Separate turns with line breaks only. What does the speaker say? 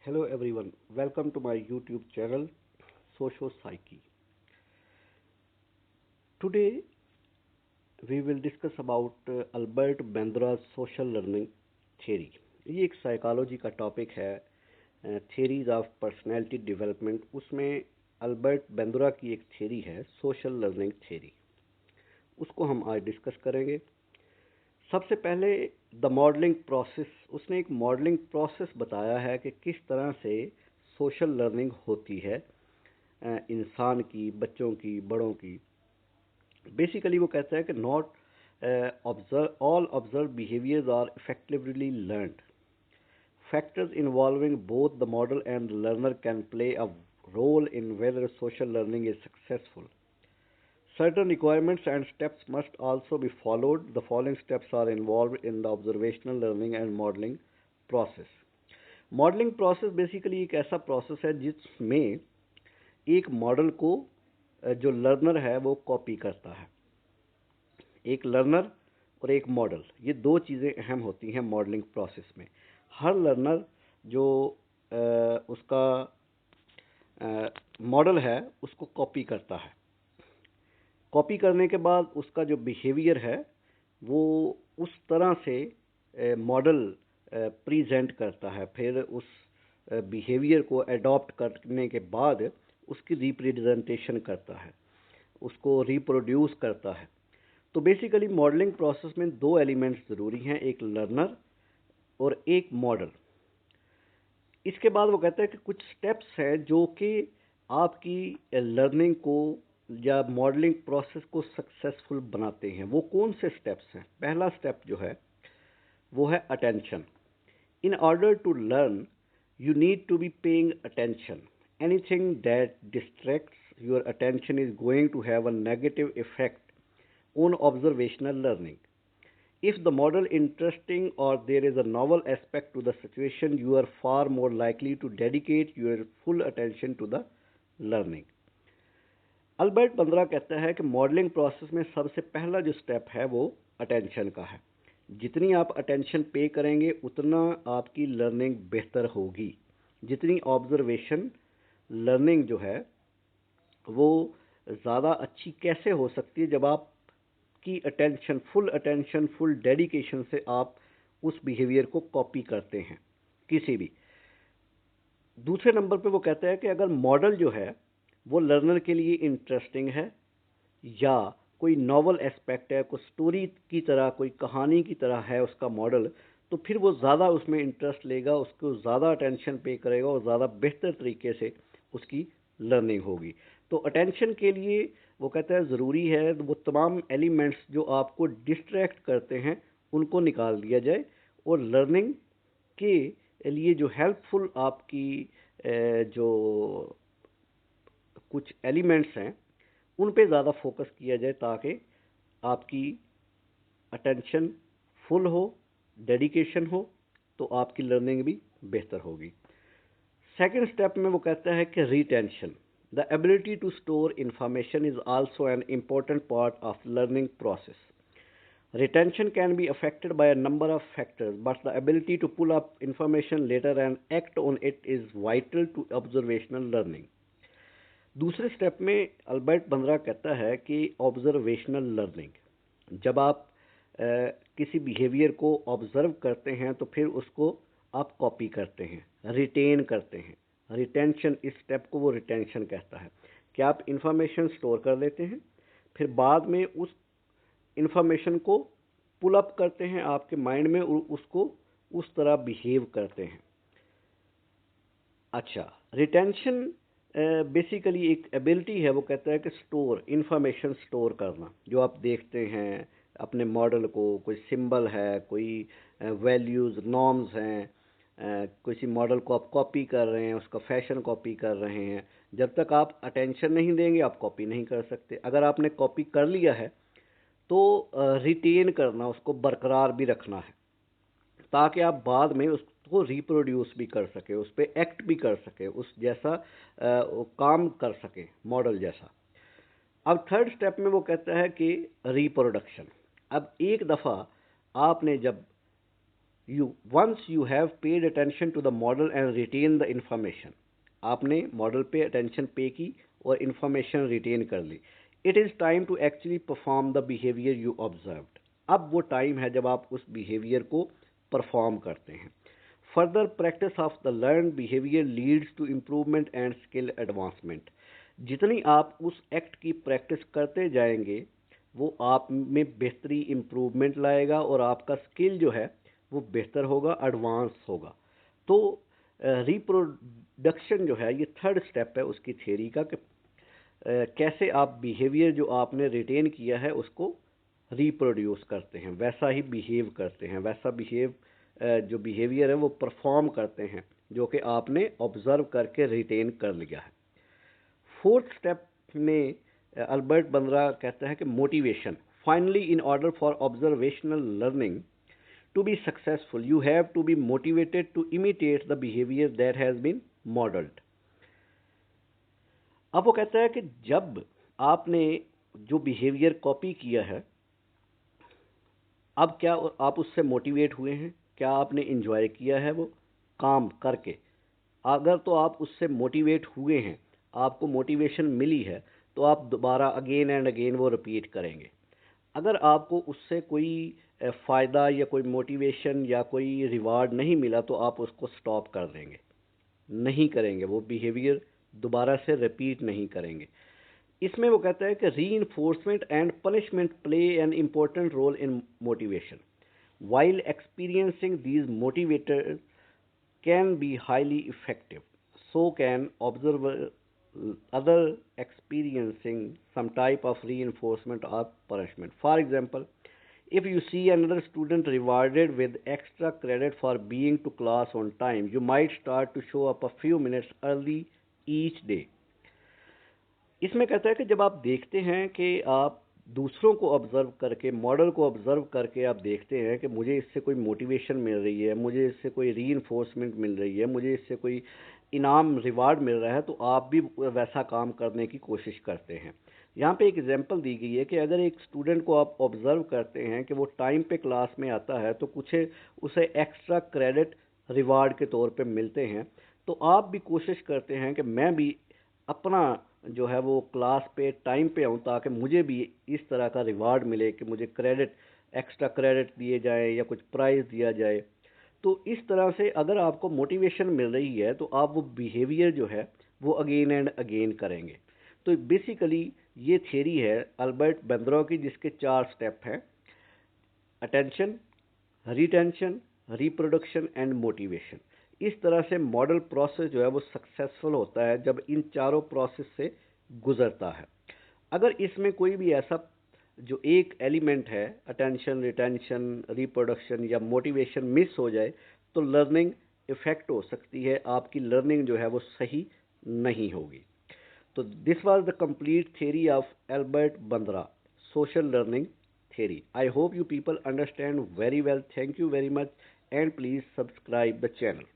Hello everyone, welcome to my YouTube channel Socio Psyche. Today we will discuss about Albert Bandura's social learning theory. ये एक psychology का topic है, theories of personality development. उसमें Albert बेंदुरा की एक theory है social learning theory, उसको हम आज डिस्कस करेंगे। सबसे पहले द मॉडलिंग प्रोसेस, उसने एक मॉडलिंग प्रोसेस बताया है कि किस तरह से सोशल लर्निंग होती है इंसान की, बच्चों की, बड़ों की। बेसिकली वो कहता है कि not all observe behaviours are effectively learned. Factors involving both the model and the learner can play a role in whether social learning is successful. Certain requirements and steps must also be followed. The following steps are involved in the observational learning and modeling process. Modelling process basically एक ऐसा process है जिसमें एक model को जो learner है वो copy करता है। एक लर्नर और एक मॉडल, ये दो चीज़ें अहम होती हैं मॉडलिंग प्रोसेस में। हर लर्नर जो उसका मॉडल है उसको कॉपी करता है। कॉपी करने के बाद उसका जो बिहेवियर है वो उस तरह से मॉडल प्रेजेंट करता है। फिर उस बिहेवियर को अडॉप्ट करने के बाद उसकी रिप्रेजेंटेशन करता है, उसको रिप्रोड्यूस करता है। तो बेसिकली मॉडलिंग प्रोसेस में दो एलिमेंट्स ज़रूरी हैं, एक लर्नर और एक मॉडल। इसके बाद वो कहता है कि कुछ स्टेप्स हैं जो कि आपकी लर्निंग को या मॉडलिंग प्रोसेस को सक्सेसफुल बनाते हैं। वो कौन से स्टेप्स हैं? पहला स्टेप जो है वो है attention. In order to learn you need to be paying attention. Anything that distracts your attention is going to have a negative effect on observational learning. If the model interesting or there is a novel aspect to the situation, you are far more likely to dedicate your full attention to the learning. Albert Bandra कहता है कि modelling process में सबसे पहला जो step है वो attention का है। जितनी आप अटेंशन पे करेंगे उतना आपकी लर्निंग बेहतर होगी। जितनी ऑब्जर्वेशन लर्निंग जो है वो ज़्यादा अच्छी कैसे हो सकती है? जब आप की अटेंशन, फुल डेडिकेशन से आप उस बिहेवियर को कॉपी करते हैं किसी भी। दूसरे नंबर पे वो कहता है कि अगर मॉडल जो है वो लर्नर के लिए इंटरेस्टिंग है या कोई नॉवल एस्पेक्ट है, कोई स्टोरी की तरह, कोई कहानी की तरह है उसका मॉडल, तो फिर वो ज़्यादा उसमें इंटरेस्ट लेगा, उसको ज़्यादा अटेंशन पे करेगा और ज़्यादा बेहतर तरीके से उसकी लर्निंग होगी। तो अटेंशन के लिए वो कहता है ज़रूरी है वो तमाम एलिमेंट्स जो आपको डिस्ट्रैक्ट करते हैं उनको निकाल दिया जाए और लर्निंग के लिए जो हेल्पफुल आपकी जो कुछ एलिमेंट्स हैं उन पे ज़्यादा फोकस किया जाए ताकि आपकी अटेंशन फुल हो, डेडिकेशन हो, तो आपकी लर्निंग भी बेहतर होगी। सेकेंड स्टेप में वो कहता है कि retention. The ability to store information is also an important part of learning process. Retention can be affected by a number of factors, but the ability to pull up information later and act on it is vital to observational learning. दूसरे step में Albert Bandra कहता है कि observational learning, जब आप किसी behaviour को observe करते हैं तो फिर उसको आप कॉपी करते हैं, रिटेन करते हैं। रिटेंशन, इस स्टेप को वो रिटेंशन कहता है कि आप इंफॉर्मेशन स्टोर कर लेते हैं, फिर बाद में उस इंफॉर्मेशन को पुल अप करते हैं आपके माइंड में और उसको उस तरह बिहेव करते हैं। अच्छा, रिटेंशन बेसिकली एक एबिलिटी है, वो कहता है कि स्टोर, इंफॉर्मेशन स्टोर करना। जो आप देखते हैं अपने मॉडल को, कोई सिंबल है, कोई वैल्यूज़, नॉर्म्स हैं, किसी मॉडल को आप कॉपी कर रहे हैं, उसका फैशन कॉपी कर रहे हैं, जब तक आप अटेंशन नहीं देंगे आप कॉपी नहीं कर सकते। अगर आपने कॉपी कर लिया है तो रिटेन करना, उसको बरकरार भी रखना है ताकि आप बाद में उसको रिप्रोड्यूस भी कर सके, उस पर एक्ट भी कर सके, उस जैसा काम कर सके मॉडल जैसा। अब थर्ड स्टेप में वो कहता है कि रिप्रोडक्शन। अब एक दफ़ा आपने जब once you have paid attention to the model and retain the information, आपने मॉडल पे अटेंशन पे की और इंफॉर्मेशन रिटेन कर ली, it is time to actually perform the behaviour you observed. अब वो टाइम है जब आप उस बिहेवियर को परफॉर्म करते हैं। Further practice of the learn behaviour leads to improvement and skill advancement. जितनी आप उस एक्ट की प्रैक्टिस करते जाएंगे वो आप में बेहतरी इम्प्रूवमेंट लाएगा और आपका स्किल जो है वो बेहतर होगा, एडवांस होगा। तो रिप्रोडक्शन जो है ये थर्ड स्टेप है उसकी थ्योरी का कि कैसे आप बिहेवियर जो आपने रिटेन किया है उसको रिप्रोड्यूस करते हैं, वैसा ही बिहेव करते हैं, वैसा बिहेव जो बिहेवियर है वो परफॉर्म करते हैं जो कि आपने ऑब्जर्व करके रिटेन कर लिया है। फोर्थ स्टेप में अल्बर्ट बंद्रा कहता है कि motivation, finally in order for observational learning to be successful you have to be motivated to imitate the behavior that has been modeled। अब वो कहता है कि जब आपने जो बिहेवियर कॉपी किया है, अब क्या आप उससे मोटिवेट हुए हैं, क्या आपने इंजॉय किया है वो काम करके? अगर तो आप उससे मोटिवेट हुए हैं, आपको मोटिवेशन मिली है, तो आप दोबारा अगेन एंड अगेन वो रिपीट करेंगे। अगर आपको उससे कोई फ़ायदा या कोई मोटिवेशन या कोई रिवार्ड नहीं मिला तो आप उसको स्टॉप कर देंगे, नहीं करेंगे, वो बिहेवियर दोबारा से रिपीट नहीं करेंगे। इसमें वो कहता है कि reinforcement and punishment play an important role in motivation. While experiencing these motivators can be highly effective, so can observer other experiencing some type of reinforcement or punishment. For example, if you see another student rewarded with extra credit for being to class on time, you might start to show up a few minutes early each day। इसमें कहता है कि जब आप देखते हैं कि आप दूसरों को ऑब्जर्व करके, मॉडल को ऑब्जर्व करके आप देखते हैं कि मुझे इससे कोई मोटिवेशन मिल रही है, मुझे इससे कोई रीइंफोर्समेंट मिल रही है, मुझे इससे कोई इनाम रिवार्ड मिल रहा है, तो आप भी वैसा काम करने की कोशिश करते हैं। यहाँ पे एक एग्जांपल दी गई है कि अगर एक स्टूडेंट को आप ऑब्जर्व करते हैं कि वो टाइम पे क्लास में आता है तो कुछ उसे एक्स्ट्रा क्रेडिट रिवार्ड के तौर पे मिलते हैं, तो आप भी कोशिश करते हैं कि मैं भी अपना जो है वो क्लास पे टाइम पे आऊँ ताकि मुझे भी इस तरह का रिवार्ड मिले कि मुझे क्रेडिट, एक्स्ट्रा क्रेडिट दिए जाए या कुछ प्राइज़ दिया जाए। तो इस तरह से अगर आपको मोटिवेशन मिल रही है तो आप वो बिहेवियर जो है वो अगेन एंड अगेन करेंगे। तो बेसिकली ये थ्योरी है अल्बर्ट बंद्रा की जिसके 4 स्टेप हैं: attention, retention, reproduction and motivation. इस तरह से मॉडल प्रोसेस जो है वो सक्सेसफुल होता है जब इन चारों प्रोसेस से गुजरता है। अगर इसमें कोई भी ऐसा जो एक एलिमेंट है, अटेंशन, रिटेंशन, रिप्रोडक्शन या मोटिवेशन मिस हो जाए तो लर्निंग इफेक्ट हो सकती है, आपकी लर्निंग जो है वो सही नहीं होगी। तो this was the complete theory of Albert Bandra, social learning theory. I hope you people understand very well. Thank you very much and please subscribe the channel.